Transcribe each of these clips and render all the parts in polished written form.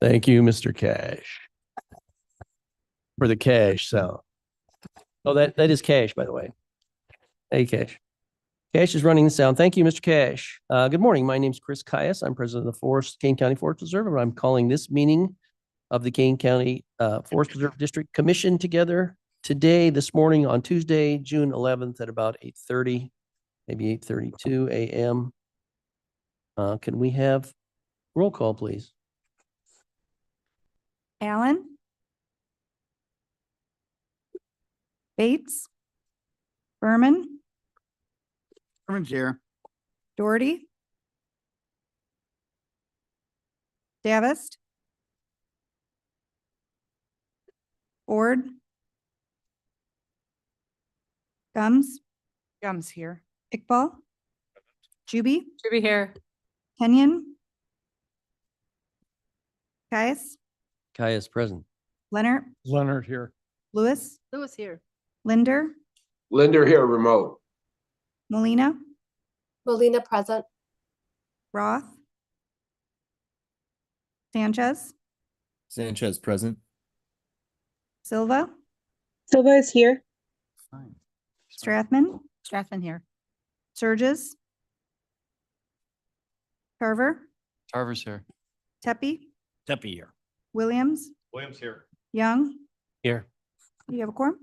Thank you, Mr. Cash, for the cash sound. Oh, that is Cash, by the way. Hey, Cash. Cash is running the sound. Thank you, Mr. Cash. Good morning. My name is Chris Caius. I'm president of the Kane County Forest Preserve, and I'm calling this meeting of the Kane County Forest Preserve District Commission together today, this morning on Tuesday, June 11th at about 8:30, maybe 8:32 a.m. Can we have roll call, please? Allen, Bates, Berman, Berman's here. Doherty, Davist, Ford, Gums here, Iqbal, Juby, here. Kenyon, Caius, Caius present. Leonard, Leonard here. Lewis, here. Linder, Linder here, remote. Molina, Molina present. Roth, Sanchez, Sanchez present. Silva, Silva is here. Fine. Strathman, Strathman here. Surges, Carver, Tarver's here. Tepe, Tepe here. Williams, Williams here. Young. Here. You have a quorum?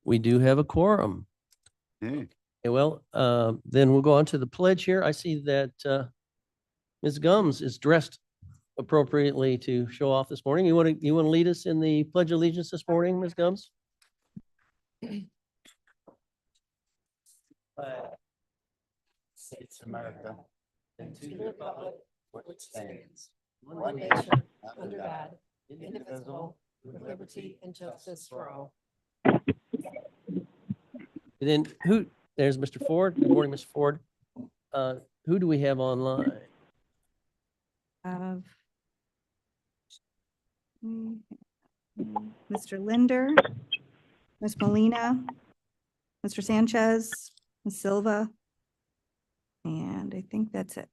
We do have a quorum. Hey. Okay, well, then we'll go on to the pledge here. I see that Ms. Gums is dressed appropriately to show off this morning. You want to lead us in the Pledge of Allegiance this morning, Ms. Gums? States of America. And to the republic for which stands one nation under God, indivisible, with liberty and justice for all. And then there's Mr. Ford. Good morning, Mr. Ford. Who do we have online? Mr. Linder, Ms. Molina, Mr. Sanchez, Ms. Silva, and I think that's it.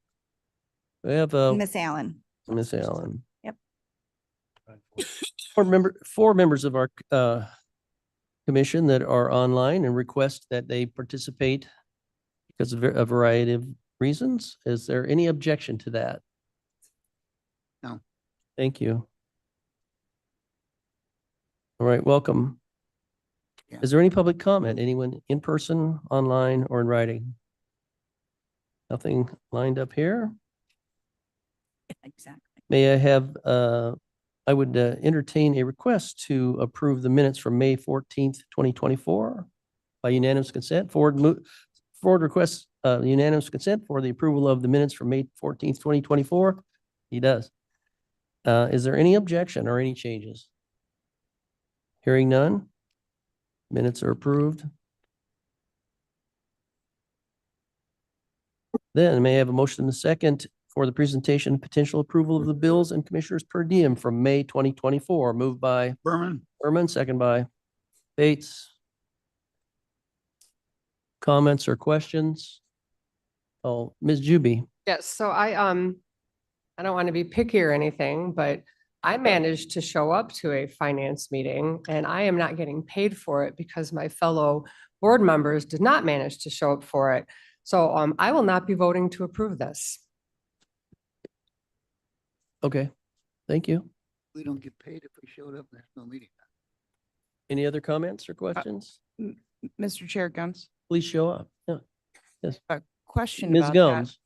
We have Miss Allen. Miss Allen. Yep. Four members of our commission that are online and request that they participate because of a variety of reasons. Is there any objection to that? No. Thank you. All right, welcome. Yeah. Is there any public comment? Anyone in person, online, or in writing? Nothing lined up here. Exactly. May I have, I would entertain a request to approve the minutes from May 14th, 2024 by unanimous consent. Ford requests unanimous consent for the approval of the minutes from May 14th, 2024. He does. Is there any objection or any changes? Hearing none. Minutes are approved. Then may I have a motion in the second for the presentation and potential approval of the bills and commissioners per diem from May 2024, moved by Berman, second by Bates. Comments or questions? Oh, Ms. Juby. Yes, so I don't want to be picky or anything, but I managed to show up to a finance meeting and I am not getting paid for it because my fellow board members did not manage to show up for it. So I will not be voting to approve this. Okay, thank you. We don't get paid if we showed up. There's no meeting. Any other comments or questions? Mr. Chair, Gums, Please show up. Yeah. a question Ms. about that. Gomes.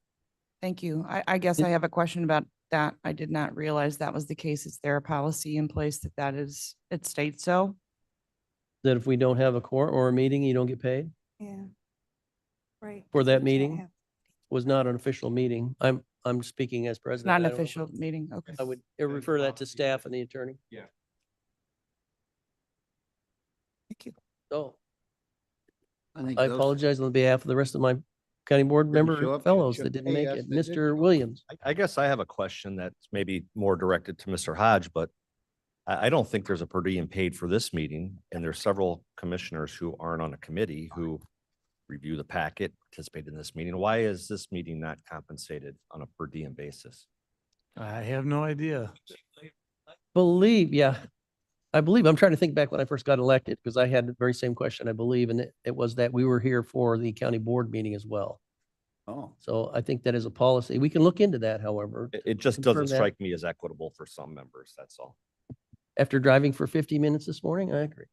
Thank you. I guess I have a question about that. I did not realize that was the case. Is there a policy in place it states so? That if we don't have a quorum or a meeting, you don't get paid? Yeah. Right. For that meeting? Was not an official meeting. I'm speaking as It's president. not an I don't know. official meeting. Okay. I would refer that to staff and the attorney. Yeah. Thank you. So think I those- apologize on behalf of the rest of my county board Didn't show member up. fellows Should- that didn't Hey, make yes, it. they did show Mr. up. Williams. I guess I have a question that's maybe more directed to Mr. Hodge, but I don't think there's a per diem paid for this meeting. And there's several commissioners who aren't on a committee who review the packet, participate in this meeting. Why is this meeting not compensated on a per diem basis? I have no idea. I believe, I'm trying to think back when I first got elected, because I had the very same question, I believe, and it was that we were here for the county board meeting as well. Oh, So I think that is a policy. We can look into that, however. It just Confirm doesn't that. strike me as equitable for some members, that's all. After driving for 50 minutes this morning, I agree.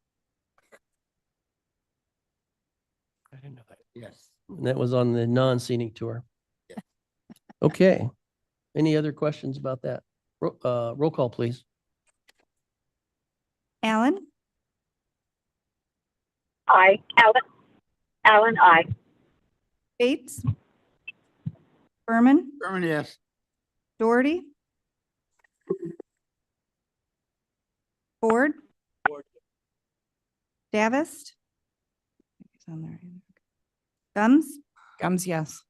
I didn't know that. yes. And that was on the non-scenic tour. Okay. Any other questions about that? Roll call, please. Allen, Aye. Allen, aye. Bates, Berman, Berman, yes. Doherty, Ford, Davis. He's on there. Gums, Gums, yes.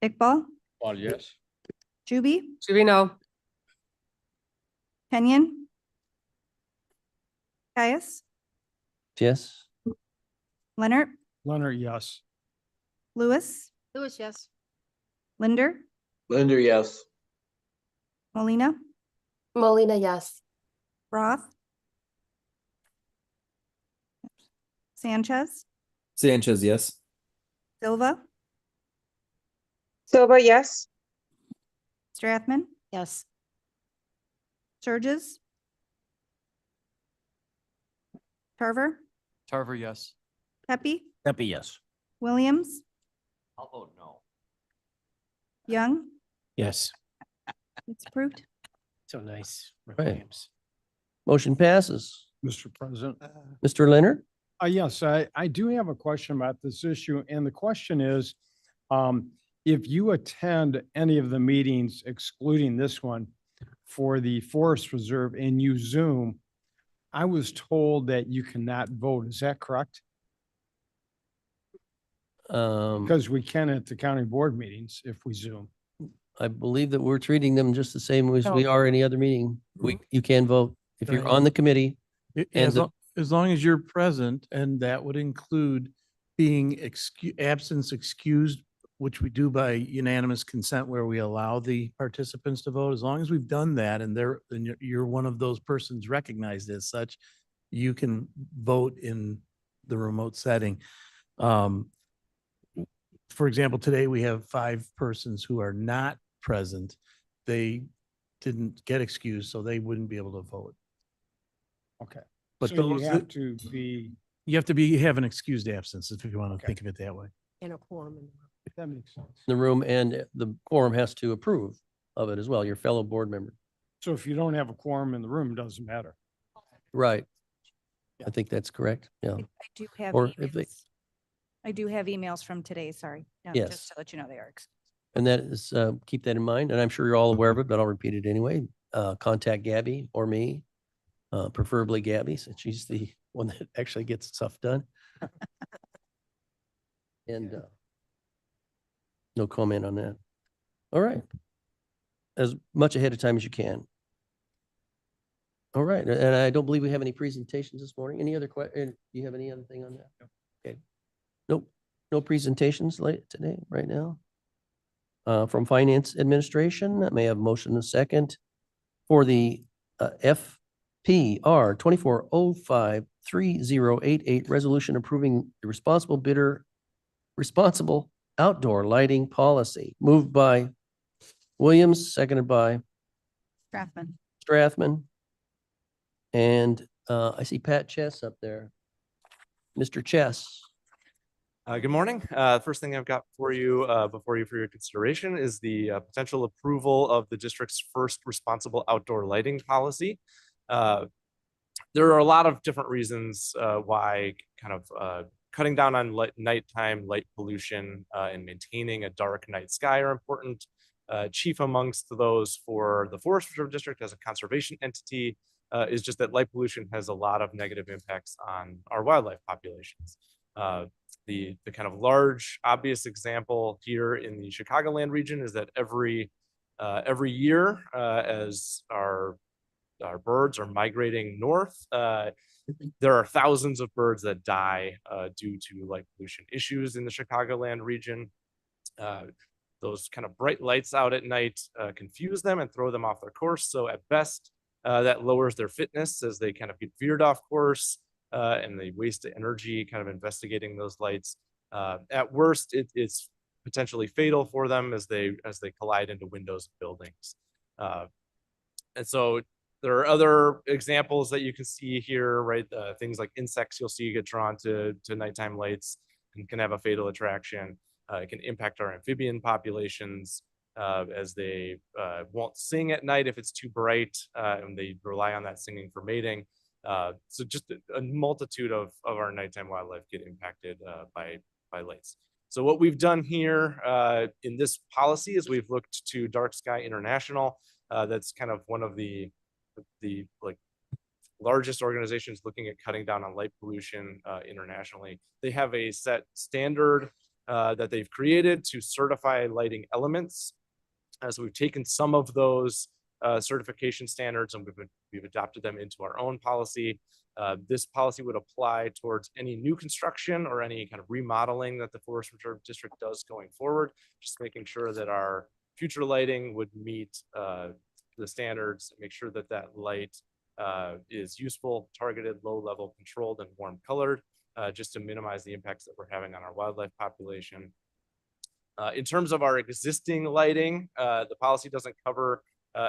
Iqbal, Well, yes. Juby, Juby, no. Kenyon, Caius, Yes. Leonard, Leonard, yes. Lewis, Lewis, yes. Linder, Linder, yes. Molina, Molina, yes. Roth, Sanchez, Sanchez, yes. Silva, Silva, yes. Strathman, Yes. Surges, Tarver, Tarver, yes. Pepe, Pepe, yes. Williams, I'll vote no. Young. Yes. It's approved. So nice. Rick Right. Williams. Motion passes. Mr. President. Mr. Leonard? Yes, I do have a question about this issue, and the question is, if you attend any of the meetings excluding this one for the Forest Reserve and you Zoom, I was told that you cannot vote. Is that correct? Because we can at the county board meetings if we Zoom. I believe that we're treating them just the same as we No. are any other meeting. You can vote if you're Right. on the committee. And As the- long, as long as you're present, and that would include being absence excused, which we do by unanimous consent where we allow the participants to vote. As long as we've done that and you're one of those persons recognized as such, you can vote in the remote setting. For example, today we have 5 persons who are not present. They didn't get excused, so they wouldn't be able to vote. Okay. But So you those have that- to be, You have to have an excused absence if you want to Okay. think of it that way. In a quorum. that makes sense. The room and the quorum has to approve of it as well, your fellow board member. So if you don't have a quorum in the room, it doesn't matter. Right. I think that's correct. Yeah. I do have Or if they- emails. I do have emails from today, sorry. Yes. Just to let you know they are. And that is, keep that in mind. And I'm sure you're all aware of it, but I'll repeat it anyway. Contact Gabby or me, preferably Gabby, since she's the one that actually gets stuff done. And no comment on that. All right. As much ahead of time as you can. All right. And I don't believe we have any presentations this morning. Any other do you have any other thing on that? Okay. Nope. No presentations late today, right now. From Finance Administration, may I have a motion and a second for the FPR 24053088 resolution approving the responsible outdoor lighting policy. Moved by Williams, seconded by Strathman. Strathman. And I see Pat Chess up there. Mr. Chess. Good morning. First thing I've got for you, before you for your consideration is the potential approval of the district's first responsible outdoor lighting policy. There are a lot of different reasons why kind of cutting down on nighttime light pollution and maintaining a dark night sky are important. Chief amongst those for the Forest Reserve District as a conservation entity is just that light pollution has a lot of negative impacts on our wildlife populations. The kind of large obvious example here in the Chicagoland region is that every year as our birds are migrating north, there are thousands of birds that die due to light pollution issues in the Chicagoland region. Those kind of bright lights out at night confuse them and throw them off their course. So at best, that lowers their fitness as they kind of get veered off course and they waste energy kind of investigating those lights. At worst, it's potentially fatal for them as they collide into windows of buildings. And so there are other examples that you can see here, right? Things like insects you'll see get drawn to nighttime lights and can have a fatal attraction. It can impact our amphibian populations as they won't sing at night if it's too bright and they rely on that singing for mating. So just a multitude of our nighttime wildlife get impacted by lights. So what we've done here in this policy is we've looked to Dark Sky International. That's kind of one of the like largest organizations looking at cutting down on light pollution internationally. They have a set standard that they've created to certify lighting elements. So we've taken some of those certification standards and we've adopted them into our own policy. This policy would apply towards any new construction or any kind of remodeling that the Forest Reserve District does going forward, just making sure that our future lighting would meet the standards, make sure that that light is useful, targeted, low level, controlled, and warm colored, just to minimize the impacts that we're having on our wildlife population. In terms of our existing lighting, the policy doesn't cover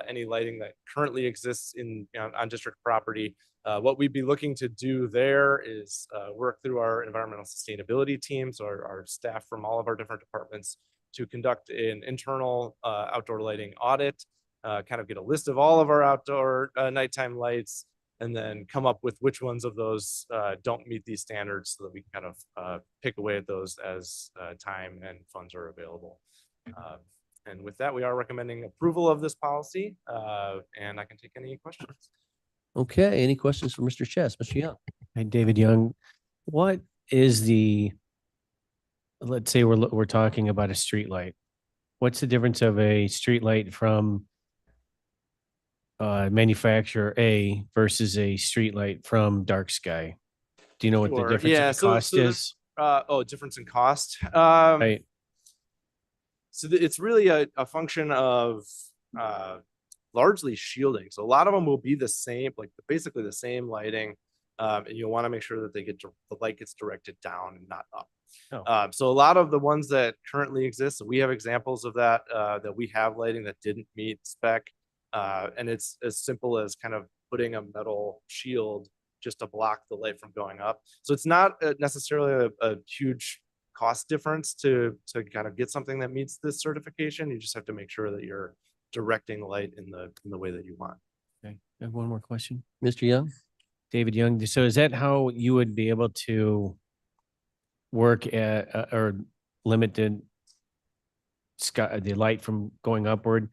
any lighting that currently exists on district property. What we'd be looking to do there is work through our environmental sustainability teams, or our staff from all of our different departments, to conduct an internal outdoor lighting audit, kind of get a list of all of our outdoor nighttime lights, and then come up with which ones of those don't meet these standards so that we can kind of pick away at those as time and funds are available. And with that, we are recommending approval of this policy, and I can take any questions. Okay, any questions for Mr. Chess? Mr. Young? Hi, David Young. What is let's say we're talking about a street light. What's the difference of a street light from manufacturer A versus a street light from Dark Sky? Do you know what the Sure. difference Yeah, in cost is? Difference in cost. Right. So it's really a function of largely shielding. So a lot of them will be the same, like basically the same lighting, and you'll want to make sure that the light gets directed down and not up. Oh. So a lot of the ones that currently exist, we have examples of that, that we have lighting that didn't meet spec. And it's as simple as kind of putting a metal shield just to block the light from going up. So it's not necessarily a huge cost difference to kind of get something that meets this certification. You just have to make sure that you're directing light in the way that you want. Okay. I have one more question. Mr. Young? David Young. So is that how you would be able to work at or limit the light from going upward?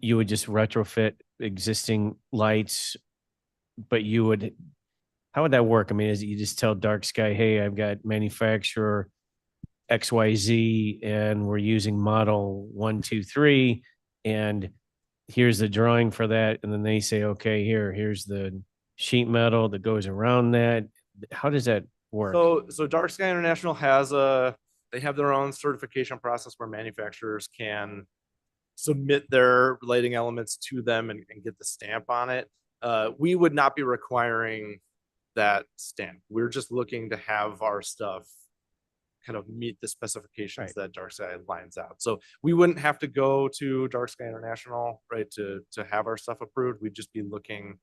You would just retrofit existing lights, but how would that work? I mean, is it you just tell Dark Sky, hey, I've got manufacturer XYZ and we're using model 1, 2, 3, and here's the drawing for that. And then they say, okay, here's the sheet metal that goes around that. How does that work? So Dark Sky International they have their own certification process where manufacturers can submit their lighting elements to them and get the stamp on it. We would not be requiring that stamp. We're just looking to have our stuff kind of meet the specifications that Dark Sky lines out. So we wouldn't have to go to Dark Sky International, right, to have our stuff approved. We'd just be looking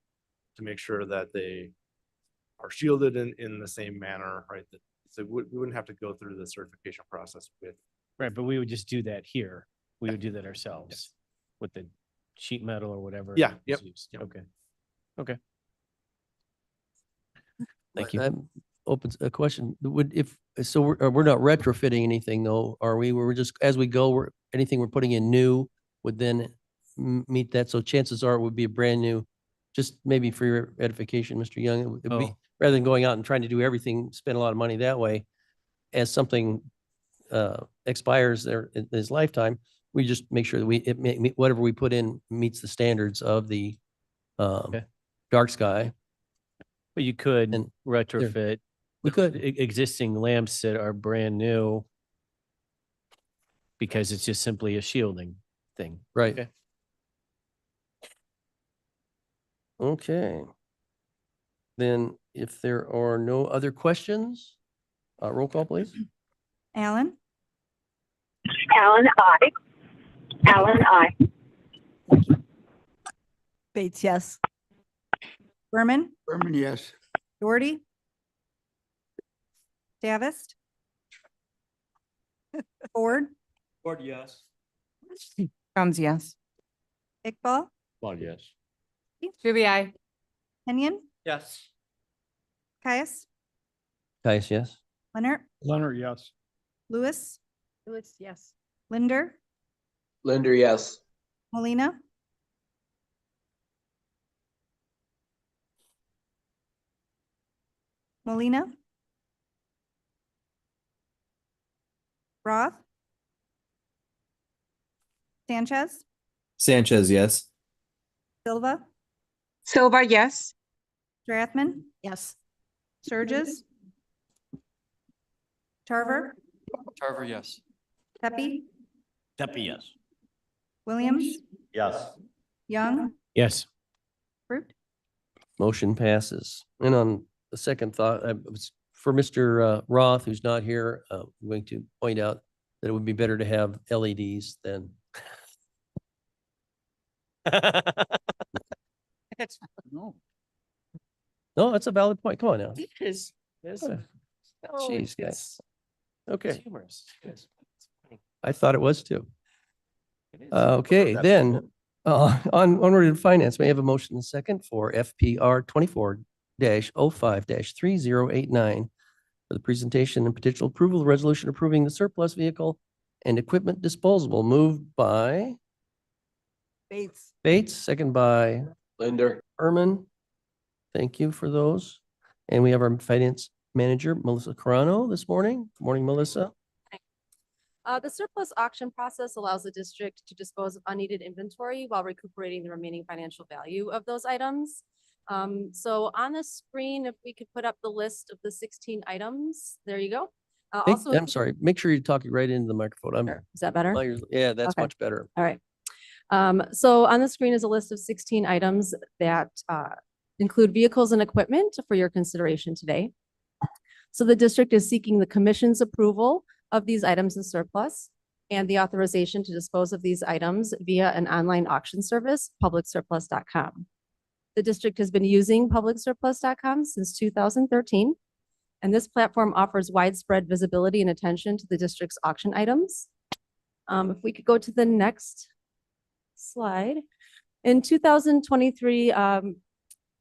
to make sure that they are shielded in the same manner, right? So we wouldn't have to go through the certification process with. Right, but we would just do that here. We would do that ourselves with the sheet metal or whatever. Yeah. is Yep. used. Okay. Thank you. I'm open to a question. We're not retrofitting anything though, are we? We're just, as we go, anything we're putting in new would then meet that. So chances are it would be a brand new, just maybe for your edification, Mr. Young, it would be, rather than going out and trying to do everything, spend a lot of money that way, as something expires there in his lifetime, we just make sure that whatever we put in meets the standards of the Dark Sky. But you could And retrofit. we could. Existing lamps that are brand new. Because it's just simply a shielding thing. Right. Okay. Okay. Then if there are no other questions, roll call, please. Allen, Allen, I. Allen, I. Bates, yes. Berman, Berman, yes. Doherty. Davis. Ford, Ford, yes. Guns, yes. Iqbal, Ford, yes. Shuby, I. Kenyon, Yes. Caius, Caius, yes. Leonard, Leonard, yes. Lewis, Lewis, yes. Linder, Linder, yes. Molina. Molina. Roth. Sanchez, Sanchez, yes. Silva, Silva, yes. Strathman, Yes. Surges. Tarver, Tarver, yes. Pepe, Deppie, yes. Williams, Yes. Young, Yes. Fruit. Motion passes. And on the second thought, was for Mr. Roth, who's not here, I'm going to point out that it would be better to have LEDs than. No. No, that's a valid point. Come on now. Yes. Jeez, guys. Okay, Humorous. Yes. I thought it was too. Okay, then, onward in finance, may I have a motion and a second for FPR 24-05-3089 for the presentation and potential approval of resolution approving the surplus vehicle and equipment disposable, moved by Bates. Bates, second by Linder. Herman. Thank you for those. And we have our finance manager, Melissa Carano, this morning. Good morning, Melissa. The surplus auction process allows the district to dispose of unneeded inventory while recuperating the remaining financial value of those items. So on the screen, if we could put up the list of the 16 items, there you go. Also, I'm sorry, make sure you're talking right into the microphone. is that better? Yeah, that's Okay. much better. All right. So on the screen is a list of 16 items that include vehicles and equipment for your consideration today. So the district is seeking the commission's approval of these items in surplus and the authorization to dispose of these items via an online auction service, publicsurplus.com. The district has been using publicsurplus.com since 2013, and this platform offers widespread visibility and attention to the district's auction items. If we could go to the next slide. In 2023,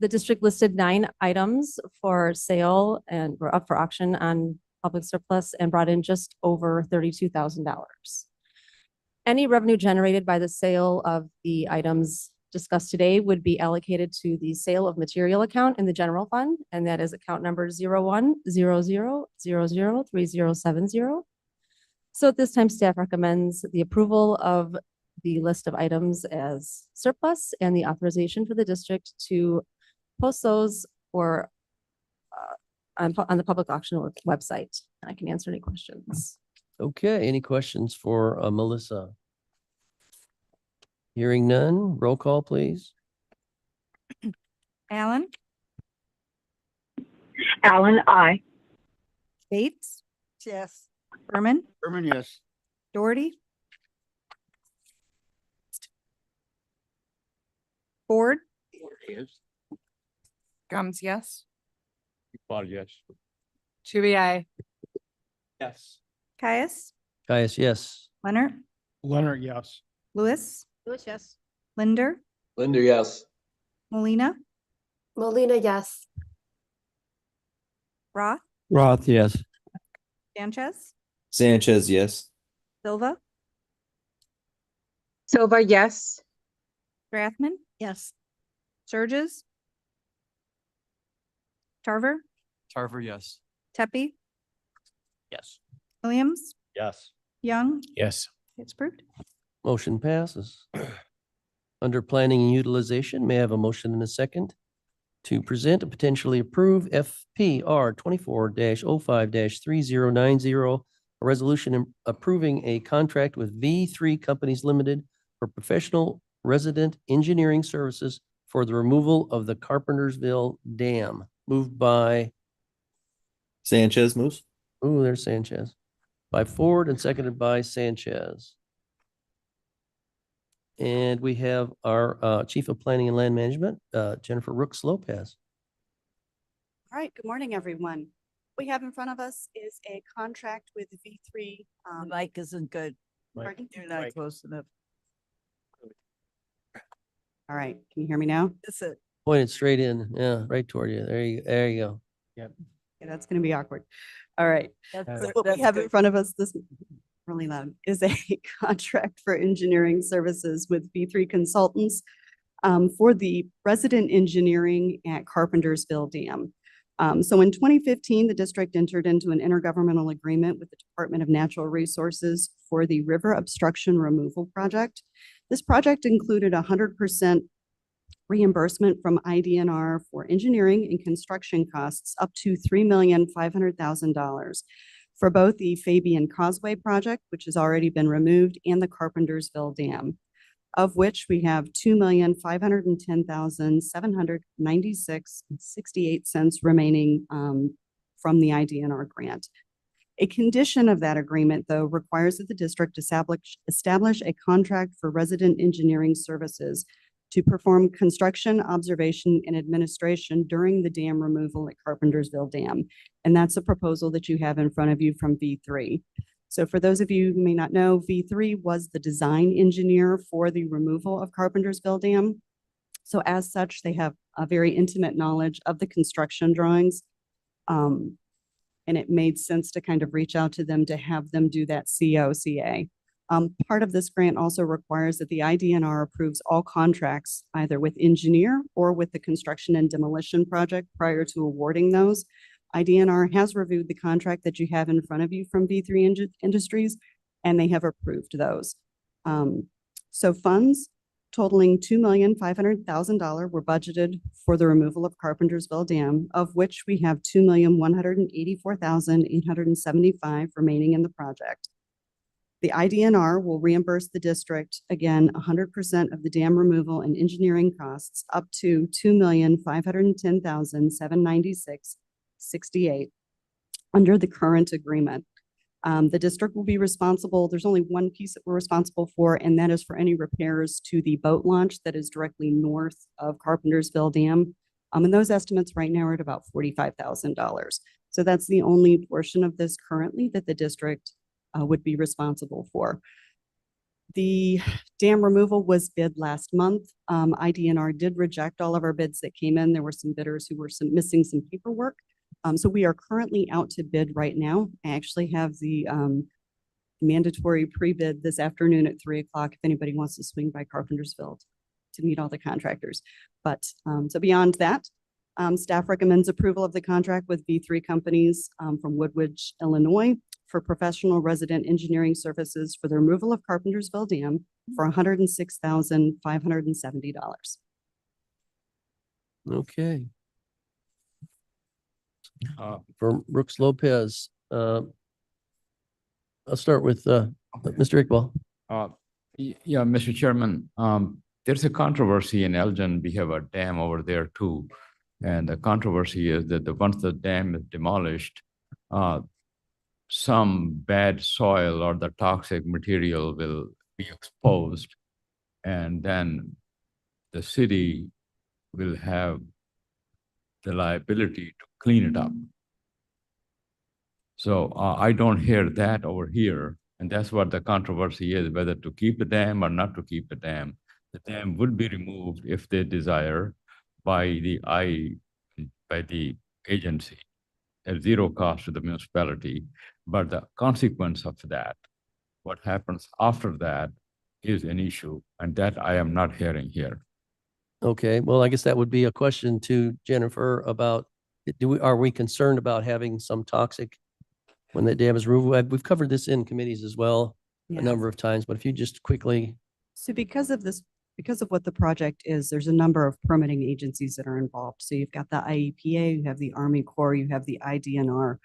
the district listed 9 items for sale and were up for auction on public surplus and brought in just over $32,000. Any revenue generated by the sale of the items discussed today would be allocated to the sale of material account in the general fund, and that is account number 0100003070. So at this time, staff recommends the approval of the list of items as surplus and the authorization for the district to post those or on the public auction website. I can answer any questions. Okay, any questions for Melissa? Hearing none, roll call, please. Allen, Allen, I. Bates, Yes. Berman, Berman, yes. Doherty. Ford, Yes. Guns, yes. Ford, yes. Shuby, I. Yes. Caius, Caius, yes. Leonard, Leonard, yes. Lewis, Lewis, yes. Linder, Linder, yes. Molina, Molina, yes. Roth, Roth, yes. Sanchez, Sanchez, yes. Silva, Silva, yes. Strathman, Yes. Surges. Tarver, Tarver, yes. Tepe, Yes. Williams, Yes. Young, Yes. it's approved. Motion passes. Under planning and utilization, may I have a motion and a second to present and potentially approve FPR 24-05-3090, a resolution approving a contract with V3 Companies Limited for professional resident engineering services for the removal of the Carpentersville Dam. Moved by, Sanchez moves. there's Sanchez. By Ford and seconded by Sanchez. And we have our Chief of Planning and Land Management, Jennifer Rooks Lopez. All right, good morning, everyone. What we have in front of us is a contract with V3. Mic isn't good. Pardon? You're not close enough. All right, can you hear me now? That's it. Pointed straight in, yeah, right toward you. There you go. Yeah, that's going to be awkward. All right. That's So good. what we That's have good. in front of us this really loud is a contract for engineering services with V3 Consultants for the resident engineering at Carpentersville Dam. So in 2015, the district entered into an intergovernmental agreement with the Department of Natural Resources for the river obstruction removal project. This project included 100% reimbursement from IDNR for engineering and construction costs up to $3,500,000 for both the Fabian Causeway project, which has already been removed, and the Carpentersville Dam, of which we have $2,510,796.68 remaining from the IDNR grant. A condition of that agreement, though, requires that the district establish a contract for resident engineering services to perform construction, observation, and administration during the dam removal at Carpentersville Dam. And that's a proposal that you have in front of you from V3. So for those of you who may not know, V3 was the design engineer for the removal of Carpentersville Dam. So as such, they have a very intimate knowledge of the construction drawings. And it made sense to kind of reach out to them to have them do that COCA. Part of this grant also requires that the IDNR approves all contracts either with engineer or with the construction and demolition project prior to awarding those. IDNR has reviewed the contract that you have in front of you from V3 Industries, and they have approved those. So funds totaling $2,500,000 were budgeted for the removal of Carpentersville Dam, of which we have $2,184,875 remaining in the project. The IDNR will reimburse the district, again, 100% of the dam removal and engineering costs up to $2,510,796.68 under the current agreement. The district will be responsible. There's only one piece that we're responsible for, and that is for any repairs to the boat launch that is directly north of Carpentersville Dam. And those estimates right now are at about $45,000. So that's the only portion of this currently that the district would be responsible for. The dam removal was bid last month. IDNR did reject all of our bids that came in. There were some bidders who were missing some paperwork. So we are currently out to bid right now. I actually have the mandatory pre-bid this afternoon at 3 o'clock if anybody wants to swing by Carpentersville to meet all the contractors. But so beyond that, staff recommends approval of the contract with V3 Companies from Woodbridge, Illinois for professional resident engineering services for the removal of Carpentersville Dam for $106,570. Okay. For Brooks Lopez, I'll start with Mr. Iqbal. Yeah, Mr. Chairman, there's a controversy in Elgin. We have a dam over there too. And the controversy is that once the dam is demolished, some bad soil or the toxic material will be exposed. And then the city will have the liability to clean it up. So I don't hear that over here. And that's what the controversy is, whether to keep the dam or not to keep the dam. The dam would be removed if they desire by the agency at zero cost to the municipality. But the consequence of that, what happens after that, is an issue, and that I am not hearing here. Okay, well, I guess that would be a question to Jennifer about, are we concerned about having some toxic when the dam is removed? We've covered this in committees as well a Yeah. number of times, but if you just quickly. So because of this because of what the project is, there's a number of permitting agencies that are involved. So you've got the IEPA, you have the Army Corps, you have the IDNR.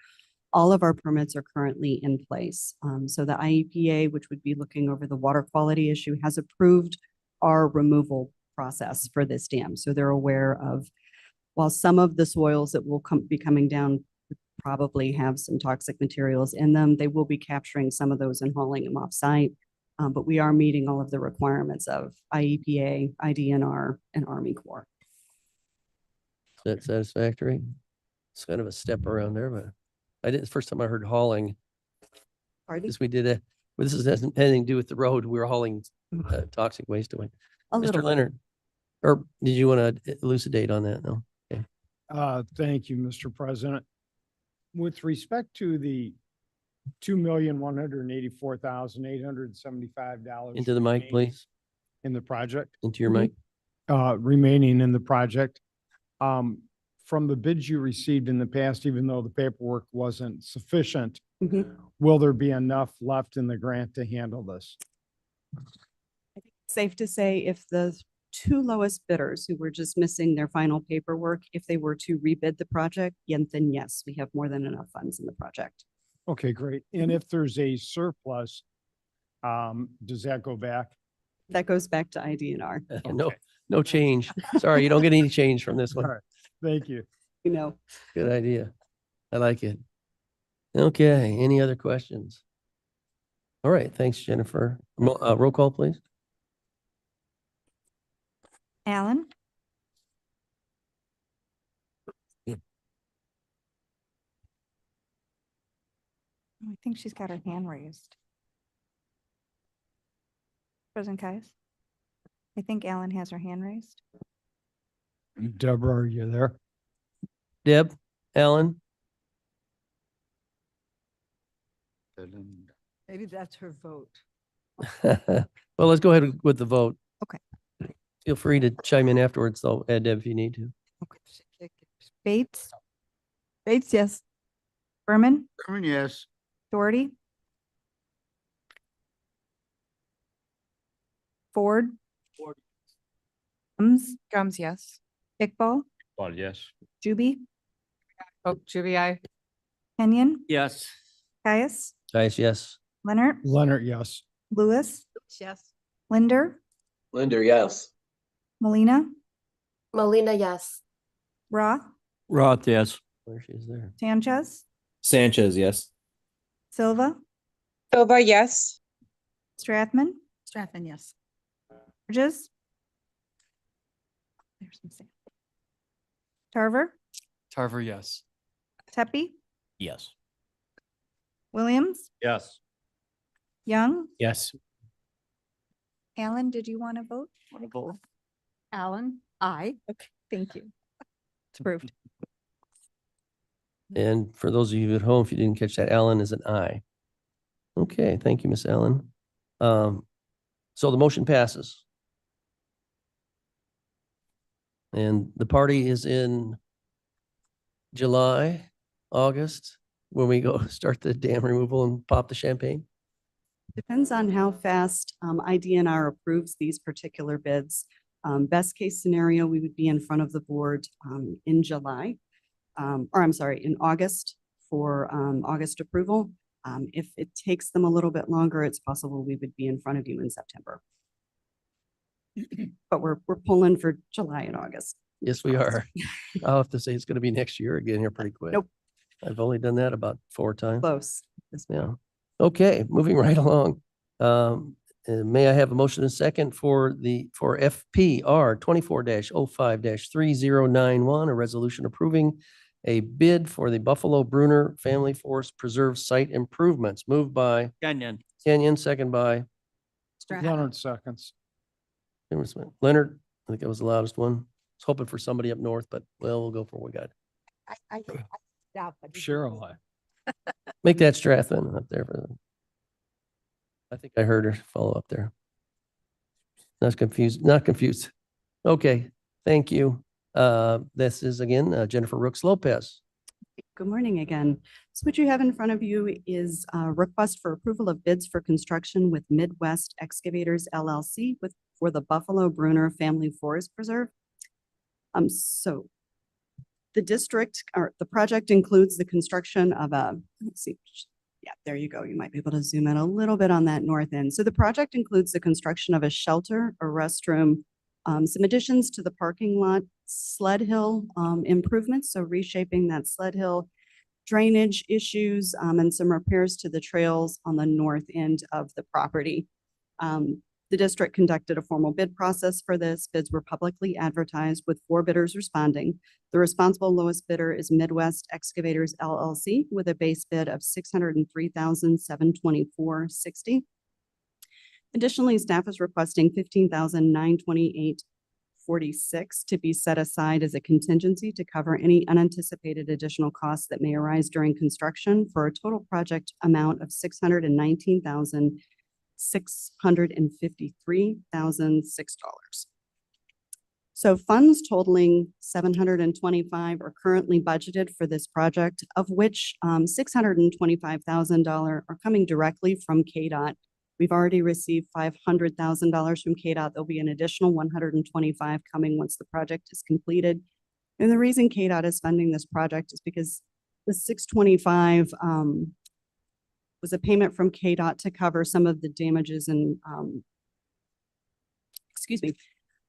All of our permits are currently in place. So the IEPA, which would be looking over the water quality issue, has approved our removal process for this dam. So they're aware of, while some of the soils that will be coming down probably have some toxic materials in them, they will be capturing some of those and hauling them off-site. But we are meeting all of the requirements of IEPA, IDNR, and Army Corps. Is that satisfactory? It's kind of a step around there, but I did, the first time I heard hauling, Pardon? this we did a, well, this hasn't anything to do with the road. We were hauling toxic waste away. A Mr. little. Leonard, or did you want to elucidate on that? No? Okay. Thank you, Mr. President. With respect to the $2,184,875. Into the mic, please. In the project, Into your mic. remaining in the project. From the bids you received in the past, even though the paperwork wasn't sufficient, will there be enough left in the grant to handle this? Safe to say, if the two lowest bidders who were just missing their final paperwork, if they were to rebid the project, then yes, we have more than enough funds in the project. Okay, great. And if there's a surplus, does that go back? That goes back to IDNR. No, no change. Sorry, you don't get any change from this All one. right, thank you. You know, Good idea. I like it. Okay, any other questions? All right, thanks, Jennifer. Roll call, please. Allen, I think she's got her hand raised. President Caius? I think Allen has her hand raised. Deborah, are you there? Deb, Alan, Maybe that's her vote. well, let's go ahead with the vote. Okay. Feel free to chime in afterwards, though, Deb, if you need to. Bates, Bates, yes. Berman, Berman, yes. Doherty, Ford, Gums, yes. Iqbal, Well, yes. Juby, Oh, Juby, I. Kenyon, Yes. Caius, Guys, yes. Leonard, Leonard, yes. Lewis, Yes. Linder, Linder, yes. Molina, Molina, yes. Roth, Roth, yes. Where she is there. Sanchez, Sanchez, yes. Silva, Silva, yes. Strathman, Strathman, yes. Burgess. There's some sand. Tarver, Tarver, yes. Tepe, Yes. Williams, Yes. Young, Yes. Allen, did you want to vote? Want to vote? Allen, aye. Okay, thank you. It's approved. And for those of you at home, if you didn't catch that, Alan is an aye. Okay, thank you, Miss Allen. So the motion passes. And the party is in July, August, when we go start the dam removal and pop the champagne. depends on how fast IDNR approves these particular bids. Best case scenario, we would be in front of the board in July, or I'm sorry, in August for August approval. If it takes them a little bit longer, it's possible we would be in front of you in September. But we're pulling for July and August. Yes, we are. I'll have to say it's going to be next year again here pretty quick. Nope. I've only done that about 4 times. Close. Yeah. Okay, moving right along. May I have a motion and second for FPR 24-05-3091, a resolution approving a bid for the Buffalo Bruner Family Forest Preserve site improvements. Moved by Kenyon. Kenyon, second by Leonard seconds. Leonard. I think that was the loudest one. I was hoping for somebody up north, but well, we'll go for what we got. Cheryl, Make that Strathman up there for them. I think I heard her follow up there. Not confused. Okay, thank you. This is again, Jennifer Rooks Lopez. Good morning again. So what you have in front of you is a request for approval of bids for construction with Midwest Excavators LLC for the Buffalo Bruner Family Forest Preserve. So the district or the project includes the construction of a, let's see, yeah, there you go. You might be able to zoom in a little bit on that north end. So the project includes the construction of a shelter, a restroom, some additions to the parking lot, sled hill improvements, so reshaping that sled hill, drainage issues, and some repairs to the trails on the north end of the property. The district conducted a formal bid process for this. Bids were publicly advertised with 4 bidders responding. The responsible lowest bidder is Midwest Excavators LLC with a base bid of $603,724.60. Additionally, staff is requesting $15,928.46 to be set aside as a contingency to cover any unanticipated additional costs that may arise during construction for a total project amount of $619,653,006. So funds totaling $725 are currently budgeted for this project, of which $625,000 are coming directly from KDOT. We've already received $500,000 from KDOT. There'll be an additional $125 coming once the project is completed. And the reason KDOT is funding this project is because the $625 was a payment from KDOT to cover some of the damages and,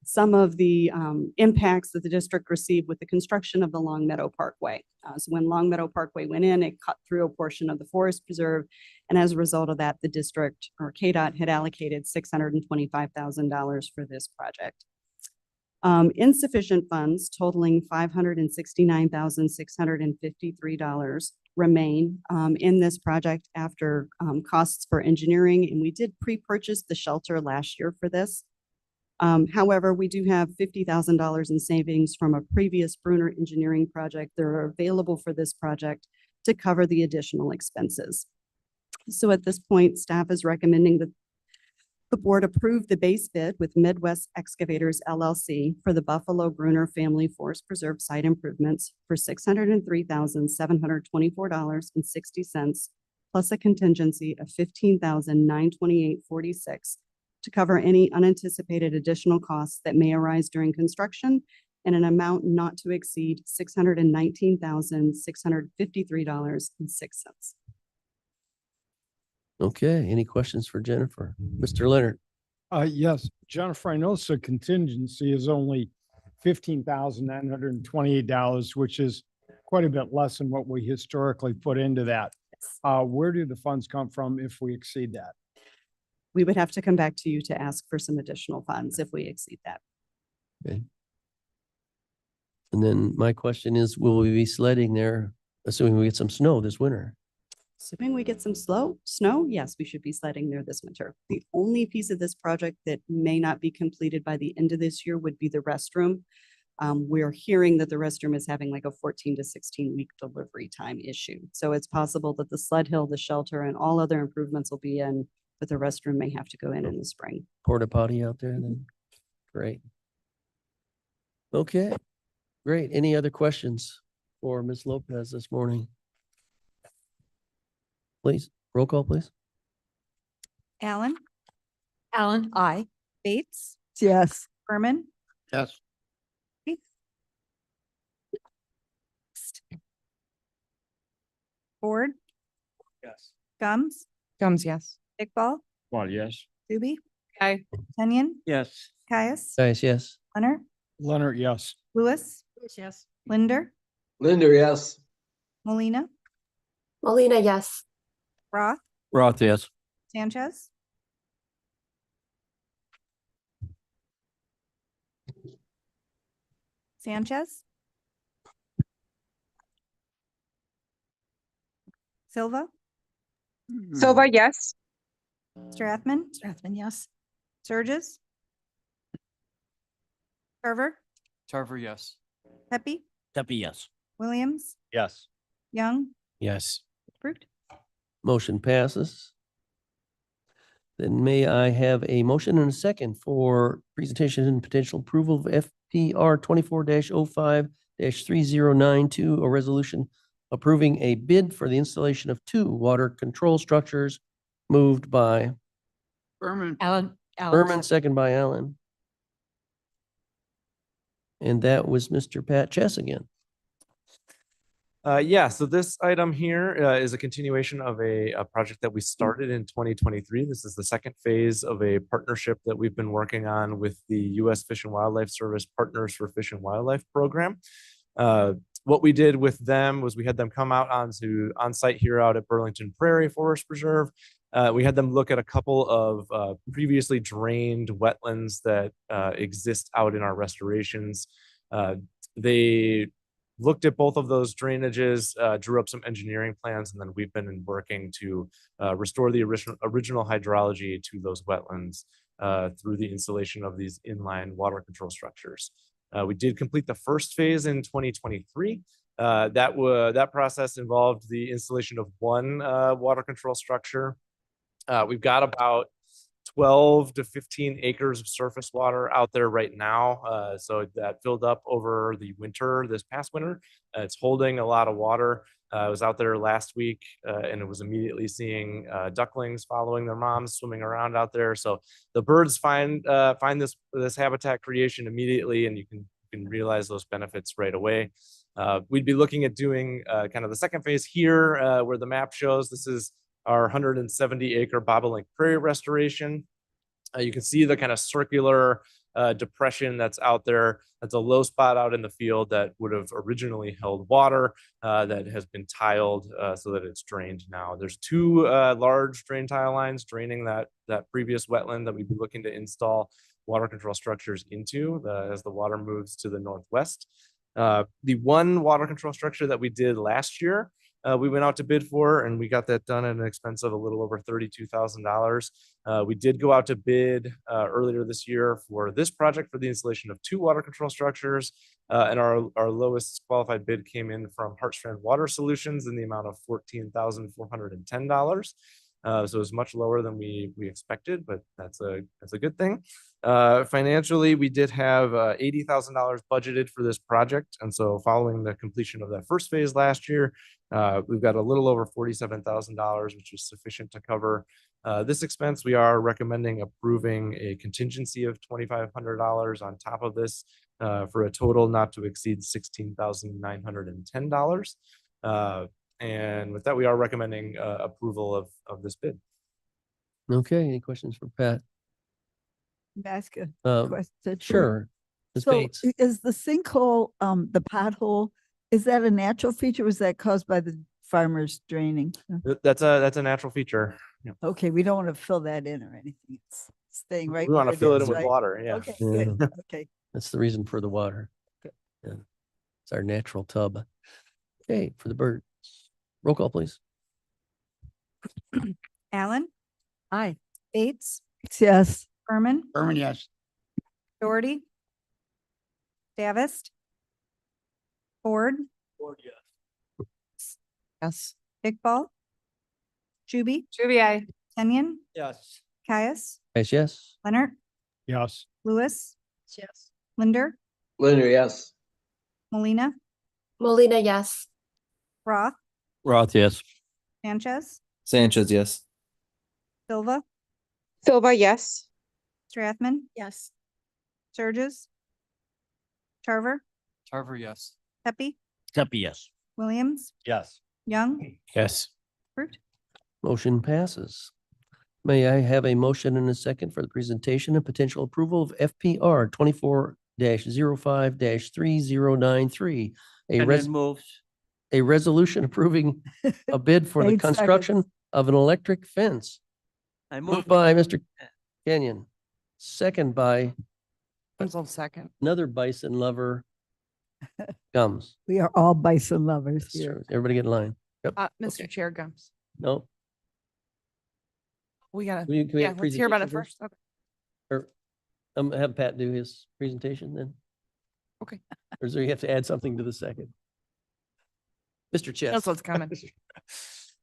some of the impacts that the district received with the construction of the Long Meadow Parkway. So when Long Meadow Parkway went in, it cut through a portion of the forest preserve. And as a result of that, the district or KDOT had allocated $625,000 for this project. Insufficient funds totaling $569,653 remain in this project after costs for engineering. And we did pre-purchase the shelter last year for this. However, we do have $50,000 in savings from a previous Bruner engineering project that are available for this project to cover the additional expenses. So at this point, staff is recommending that the board approve the base bid with Midwest Excavators LLC for the Buffalo Bruner Family Forest Preserve site improvements for $603,724.60 plus a contingency of $15,928.46 to cover any unanticipated additional costs that may arise during construction in an amount not to exceed $619,653.06. Okay, any questions for Jennifer? Mr. Leonard? Yes, Jennifer, I noticed the contingency is only $15,928, which is quite a bit less than what we historically put into that. Where do the funds come from if we exceed that? We would have to come back to you to ask for some additional funds if we exceed that. Okay. And then my question is, will we be sledding there, assuming we get some snow this winter? Assuming we get some snow, yes, we should be sledding there this winter. The only piece of this project that may not be completed by the end of this year would be the restroom. We're hearing that the restroom is having like a 14 to 16 week delivery time issue. So it's possible that the sled hill, the shelter, and all other improvements will be in, but the restroom may have to go in the spring. Porta potty out there then? Great. Okay, great. Any other questions for Ms. Lopez this morning? Please, roll call, please. Allen, Allen, I. Bates, Yes. Berman, Yes. Ford, Yes. Gums, Gums, yes. Iqbal, Well, yes. Doobie, Aye. Kenyon, Yes. Caius, Guys, yes. Leonard, Leonard, yes. Lewis, Yes. Linder, Linder, yes. Molina, Molina, yes. Roth, Roth, yes. Sanchez, Sanchez, Silva, Silva, yes. Strathman, Strathman, yes. Surges, Carver, Tarver, yes. Pepe, Pepe, yes. Williams, Yes. Young, Yes. approved. Motion passes. Then may I have a motion and a second for presentation and potential approval of FPR 24-05-3092, a resolution approving a bid for the installation of 2 water control structures moved by Berman. Allen. Berman, second by Allen. And that was Mr. Pat Chess again. Yeah, so this item here is a continuation of a project that we started in 2023. This is the second phase of a partnership that we've been working on with the U.S. Fish and Wildlife Service Partners for Fish and Wildlife program. What we did with them was we had them come out on site here out at Burlington Prairie Forest Preserve. We had them look at a couple of previously drained wetlands that exist out in our restorations. They looked at both of those drainages, drew up some engineering plans, and then we've been working to restore the original hydrology to those wetlands through the installation of these inline water control structures. We did complete the first phase in 2023. That process involved the installation of one water control structure. We've got about 12 to 15 acres of surface water out there right now. So that filled up over the winter, this past winter. It's holding a lot of water. I was out there last week and it was immediately seeing ducklings following their moms swimming around out there. So the birds find this habitat creation immediately, and you can realize those benefits right away. We'd be looking at doing kind of the second phase here where the map shows. This is our 170 acre bobolink prairie restoration. You can see the kind of circular depression that's out there. That's a low spot out in the field that would have originally held water that has been tiled so that it's drained now. There's two large drain tile lines draining that previous wetland that we'd be looking to install water control structures into as the water moves to the northwest. The one water control structure that we did last year, we went out to bid for, and we got that done at an expense of a little over $32,000. We did go out to bid earlier this year for this project for the installation of two water control structures, and our lowest qualified bid came in from Hartstrand Water Solutions in the amount of $14,410. So it's much lower than we expected, but that's a good thing. Financially, we did have $80,000 budgeted for this project, and so following the completion of that first phase last year, we've got a little over $47,000, which is sufficient to cover this expense. We are recommending approving a contingency of $2,500 on top of this for a total not to exceed $16,910. And with that, we are recommending approval of this bid. Okay, any questions for Pat? Ask a Um, question. Sure. Ms. So Bates. is the sinkhole, the pothole, is that a natural feature? Or was that caused by the farmers draining? That's a natural feature. Yeah. Okay, we don't want to fill that in or anything. It's staying right. We want where to fill it is, in with right? water. Yeah. Okay, Yeah. good. Okay. That's the reason for the water. Okay. Yeah. It's our natural tub. Okay, for the birds. Roll call, please. Allen, Aye. Bates, Yes. Berman, Berman, yes. Doherty, Davis, Ford, Yes. Iqbal, Juby, Juby, Kenyon, Yes. Caius, Yes. Leonard, Yes. Lewis, Yes. Linder, Linder, yes. Molina, Molina, yes. Roth, Roth, yes. Sanchez, Sanchez, yes. Silva, Silva, yes. Strathman, Yes. Surges, Tarver, Tarver, yes. Pepe, Pepe, yes. Williams, Yes. Young, Yes. approved. Motion passes. May I have a motion and a second for the presentation and potential approval of FPR 24-05-3093? A resolution approving a bid for the Kane seconds. construction of an electric fence. I Moved by Mr. Kenyon, second by Wenzel, second. another bison lover. Gums. We are all bison lovers here. Everybody get in line. Yep. Mr. Chair Gums. No. We gotta, Can we yeah, have let's hear about it presentation first. Okay. Or have Pat do his presentation then? Okay. Or do you have to add something to the second? Mr. Chess. That's what's coming.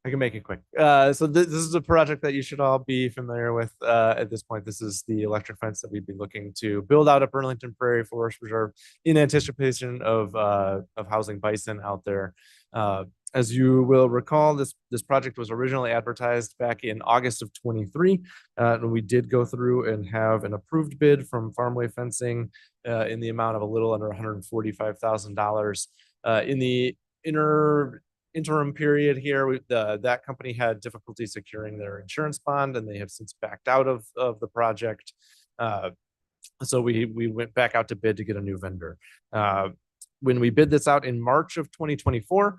I can make it quick. So this is a project that you should all be familiar with at this point. This is the electric fence that we'd be looking to build out at Burlington Prairie Forest Reserve in anticipation of housing bison out there. As you will recall, this project was originally advertised back in August of 23. And we did go through and have an approved bid from Farmway Fencing in the amount of a little under $145,000. In the interim period here, that company had difficulty securing their insurance bond, and they have since backed out of the project. So we went back out to bid to get a new vendor. When we bid this out in March of 2024,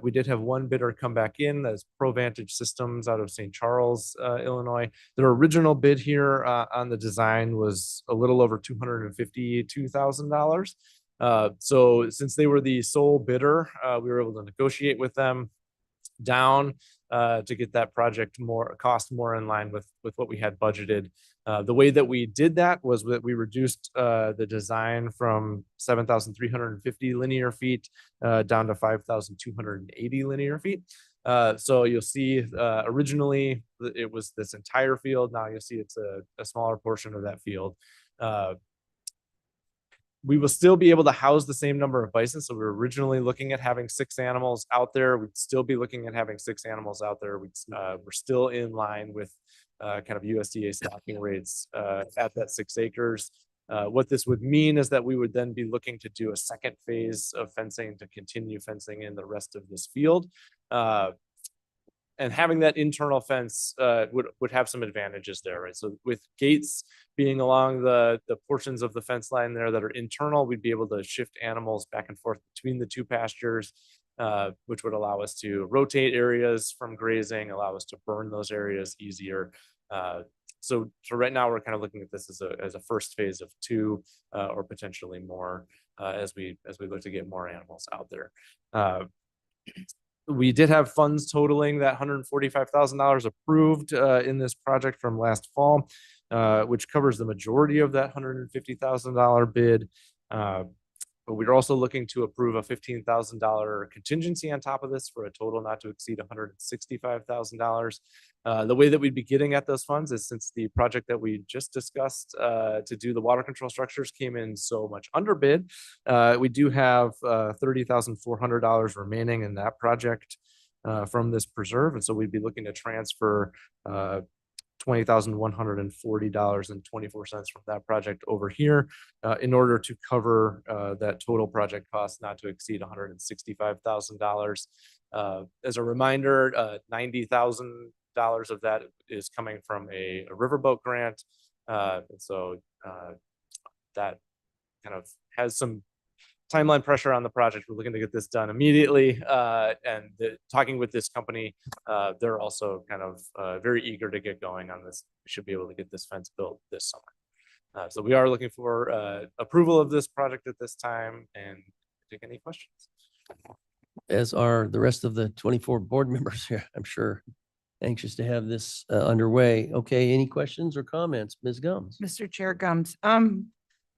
we did have one bidder come back in, that's ProVantage Systems out of St. Charles, Illinois. Their original bid here on the design was a little over $252,000. So since they were the sole bidder, we were able to negotiate with them down to get that project cost more in line with what we had budgeted. The way that we did that was that we reduced the design from 7,350 linear feet down to 5,280 linear feet. So you'll see originally it was this entire field. Now you'll see it's a smaller portion of that field. We will still be able to house the same number of bison. So we were originally looking at having 6 animals out there. We'd still be looking at having 6 animals out there. We're still in line with kind of USDA stocking rates at that 6 acres. What this would mean is that we would then be looking to do a second phase of fencing to continue fencing in the rest of this field. And having that internal fence would have some advantages there, right? So with gates being along the portions of the fence line there that are internal, we'd be able to shift animals back and forth between the 2 pastures, which would allow us to rotate areas from grazing, allow us to burn those areas easier. So right now we're kind of looking at this as a first phase of 2 or potentially more as we look to get more animals out there. We did have funds totaling that $145,000 approved in this project from last fall, which covers the majority of that $150,000 bid. But we're also looking to approve a $15,000 contingency on top of this for a total not to exceed $165,000. The way that we'd be getting at those funds is, since the project that we just discussed to do the water control structures came in so much under bid, we do have $30,400 remaining in that project from this preserve. And so we'd be looking to transfer $20,140.24 from that project over here in order to cover that total project cost not to exceed $165,000. As a reminder, $90,000 of that is coming from a riverboat grant. And so that kind of has some timeline pressure on the project. We're looking to get this done immediately. And talking with this company, they're also kind of very eager to get going on this. We should be able to get this fence built this summer. So we are looking for approval of this project at this time, and take any questions. As are the rest of the 24 board members here, I'm sure, anxious to have this underway. Okay, any questions or comments? Ms. Gums? Mr. Chair Gums,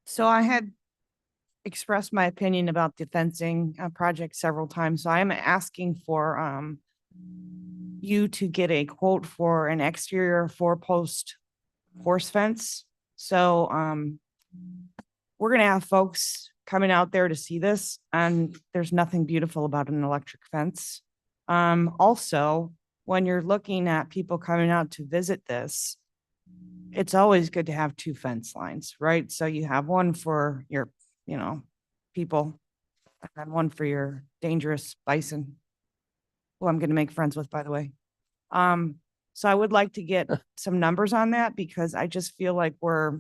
so I had expressed my opinion about the fencing project several times. So I'm asking for you to get a quote for an exterior 4-post horse fence. So we're gonna have folks coming out there to see this, and there's nothing beautiful about an electric fence. Also, when you're looking at people coming out to visit this, it's always good to have 2 fence lines, right? So you have one for your people, and then one for your dangerous bison, who I'm going to make friends with, by the way. So I would like to get some numbers on that, because I just feel like we're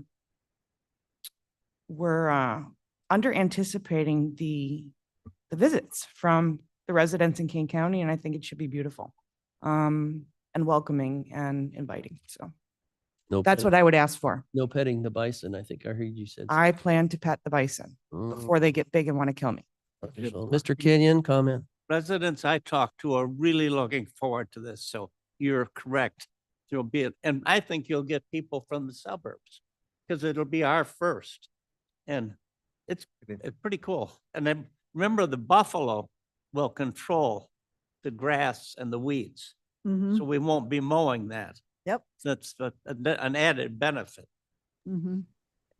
under anticipating the visits from the residents in Kane County, and I think it should be beautiful, and welcoming and inviting. So that's what I would ask for. No petting the bison, I think I heard you said. I plan to pet the bison before they get big and want to kill me. Mr. Kenyon, comment. Residents I talk to are really looking forward to this. So you're correct. There'll be, and I think you'll get people from the suburbs, because it'll be our first. And it's pretty cool. And then remember, the buffalo will control the grass and the weeds. Mhm. So we won't be mowing that. Yep. That's an added benefit. Mhm.